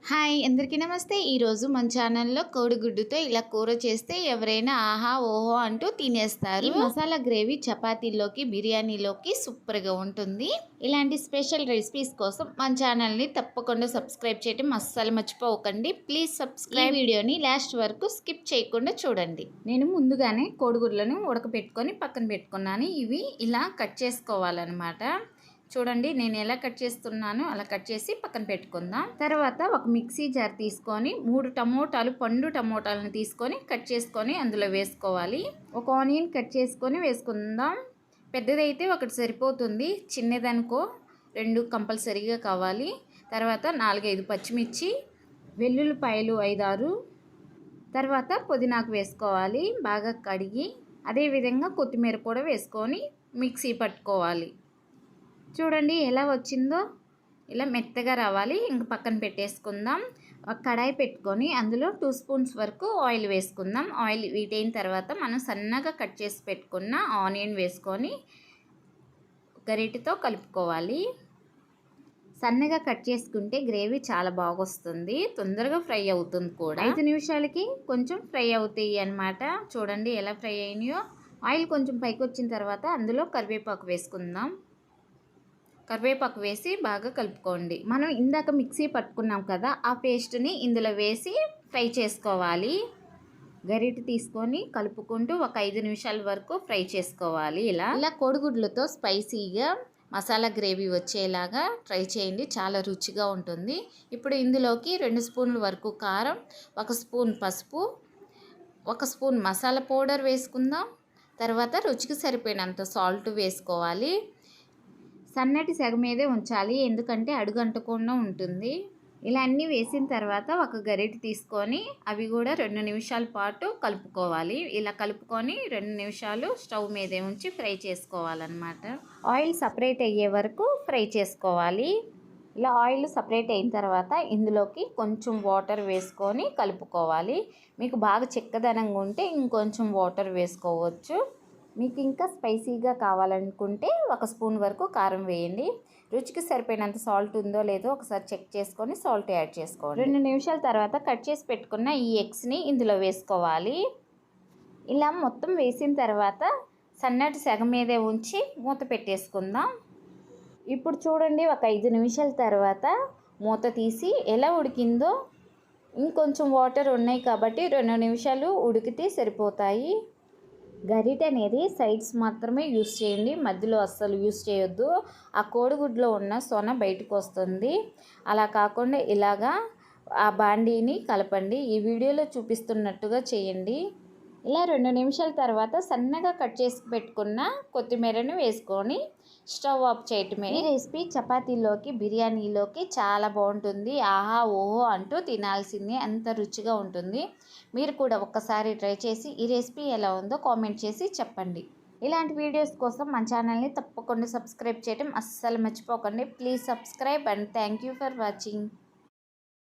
Hi అందరికీ నమస్తే. ఈరోజు మన ఛానల్లో కోడిగుడ్డుతో ఇలా కూర చేస్తే ఎవరైనా ఆహా ఓహో అంటూ తినేస్తారు. ఈ మసాలా గ్రేవీ చపాతీలోకి బిర్యానీలోకి సూపర్గా ఉంటుంది. ఇలాంటి స్పెషల్ రెసిపీస్ కోసం మన ఛానల్ని తప్పకుండా సబ్స్క్రైబ్ చేయడం అస్సలు మర్చిపోకండి. Please subscribe. వీడియోని లాస్ట్ వరకు స్కిప్ చేయకుండా చూడండి. నేను ముందుగానే కోడిగుడ్లను ఉడకపెట్టుకొని పక్కన పెట్టుకున్నాను. ఇవి ఇలా కట్ చేసుకోవాలన్నమాట. చూడండి నేను ఎలా కట్ చేస్తున్నానో అలా కట్ చేసి పక్కన పెట్టుకుందాం. తర్వాత ఒక మిక్సీ జార్ తీసుకొని 3 టమోటాలు పండు టమోటాలను తీసుకొని కట్ చేసుకొని అందులో వేసుకోవాలి. ఒక ఆనియన్ కట్ చేసుకొని వేసుకుందాం. పెద్దదైతే ఒకటి సరిపోతుంది, చిన్నదనుకో 2 కంపల్సరీగా కావాలి. తర్వాత 4-5 పచ్చిమిర్చి, వెల్లుల్లిపాయలు 5-6, తర్వాత పుదీనాకు వేసుకోవాలి బాగా కడిగి. అదేవిధంగా కొత్తిమీర కూడా వేసుకొని మిక్సీ పట్టుకోవాలి. చూడండి ఎలా వచ్చిందో, ఇలా మెత్తగా రావాలి. ఇంక పక్కన పెట్టేసుకుందాం. ఒక కడాయి పెట్టుకొని అందులో 2 స్పూన్స్ వరకు ఆయిల్ వేసుకుందాం. ఆయిల్ వీటైన తర్వాత మనం సన్నగా కట్ చేసి పెట్టుకున్న ఆనియన్ వేసుకొని గరిటెతో కలుపుకోవాలి. సన్నగా కట్ చేసుకుంటే గ్రేవీ చాలా బాగొస్తుంది, తొందరగా ఫ్రై అవుతుంది కూడా. 5 నిమిషాలకి కొంచెం ఫ్రై అవుతాయి అన్నమాట. చూడండి ఎలా ఫ్రై అయినాయో. ఆయిల్ కొంచెం పైకి వచ్చిన తర్వాత అందులో కరివేపాకు వేసుకుందాం. కరివేపాకు వేసి బాగా కలుపుకోండి. మనం ఇందాక మిక్సీ పట్టుకున్నాం కదా, ఆ పేస్ట్ని ఇందులో వేసి ఫ్రై చేసుకోవాలి. గరిటె తీసుకొని కలుపుకుంటూ ఒక 5 నిమిషాల వరకు ఫ్రై చేసుకోవాలి. ఇలా కోడిగుడ్లతో స్పైసీగా మసాలా గ్రేవీ వచ్చేలాగా ట్రై చేయండి, చాలా రుచిగా ఉంటుంది. ఇప్పుడు ఇందులోకి 2 స్పూన్ల వరకు కారం, 1 స్పూన్ పసుపు, 1 స్పూన్ మసాలా పౌడర్ వేసుకుందాం. తర్వాత రుచికి సరిపోయినంత సాల్ట్ వేసుకోవాలి. సన్నటి సెగ మీదే ఉంచాలి, ఎందుకంటే అడుగు అంటకుండా ఉంటుంది. ఇలా అన్నీ వేసిన తర్వాత ఒక గరిటె తీసుకొని అవి కూడా 2 నిమిషాల పాటు కలుపుకోవాలి. ఇలా కలుపుకొని 2 నిమిషాలు స్టవ్ మీదే ఉంచి ఫ్రై చేసుకోవాలన్నమాట. ఆయిల్ సపరేట్ అయ్యే వరకు ఫ్రై చేసుకోవాలి. ఇలా ఆయిల్ సపరేట్ అయిన తర్వాత ఇందులోకి కొంచెం వాటర్ వేసుకొని కలుపుకోవాలి. మీకు బాగా చిక్కదనంగా ఉంటే ఇంకొంచెం వాటర్ వేసుకోవచ్చు. మీకు ఇంకా స్పైసీగా కావాలనుకుంటే 1 స్పూన్ వరకు కారం వేయండి. రుచికి సరిపోయినంత సాల్ట్ ఉందో లేదో ఒకసారి చెక్ చేసుకొని సాల్ట్ యాడ్ చేసుకోండి. 2 నిమిషాల తర్వాత కట్ చేసి పెట్టుకున్న ఈ ఎగ్స్ని ఇందులో వేసుకోవాలి. ఇలా మొత్తం వేసిన తర్వాత సన్నటి సెగ మీదే ఉంచి మూత పెట్టేసుకుందాం. ఇప్పుడు చూడండి ఒక 5 నిమిషాల తర్వాత మూత తీసి ఎలా ఉడికిందో. ఇంకొంచెం వాటర్ ఉన్నాయి కాబట్టి 2 నిమిషాలు ఉడికితే సరిపోతాయి. గరిటె అనేది సైడ్స్ మాత్రమే యూస్ చేయండి, మధ్యలో అస్సలు యూస్ చేయొద్దు. ఆ కోడిగుడ్లో ఉన్న సొన బయటకు వస్తుంది. అలా కాకుండా ఇలాగా ఆ బాండీని కలపండి. ఈ వీడియోలో చూపిస్తున్నట్టుగా చేయండి. ఇలా 2 నిమిషాల తర్వాత సన్నగా కట్ చేసి పెట్టుకున్న కొత్తిమీరను వేసుకొని స్టవ్ ఆఫ్ చేయటమే. ఈ రెసిపీ చపాతీలోకి బిర్యానీలోకి చాలా బాగుంటుంది. ఆహా ఓహో అంటూ తినాల్సిందే, అంత రుచిగా ఉంటుంది. మీరు కూడా ఒక్కసారి ట్రై చేసి ఈ రెసిపీ ఎలా ఉందో కామెంట్ చేసి చెప్పండి. ఇలాంటి వీడియోస్ కోసం మన ఛానల్ని తప్పకుండా సబ్స్క్రైబ్ చేయడం అస్సలు మర్చిపోకండి. Please subscribe and thank you for watching.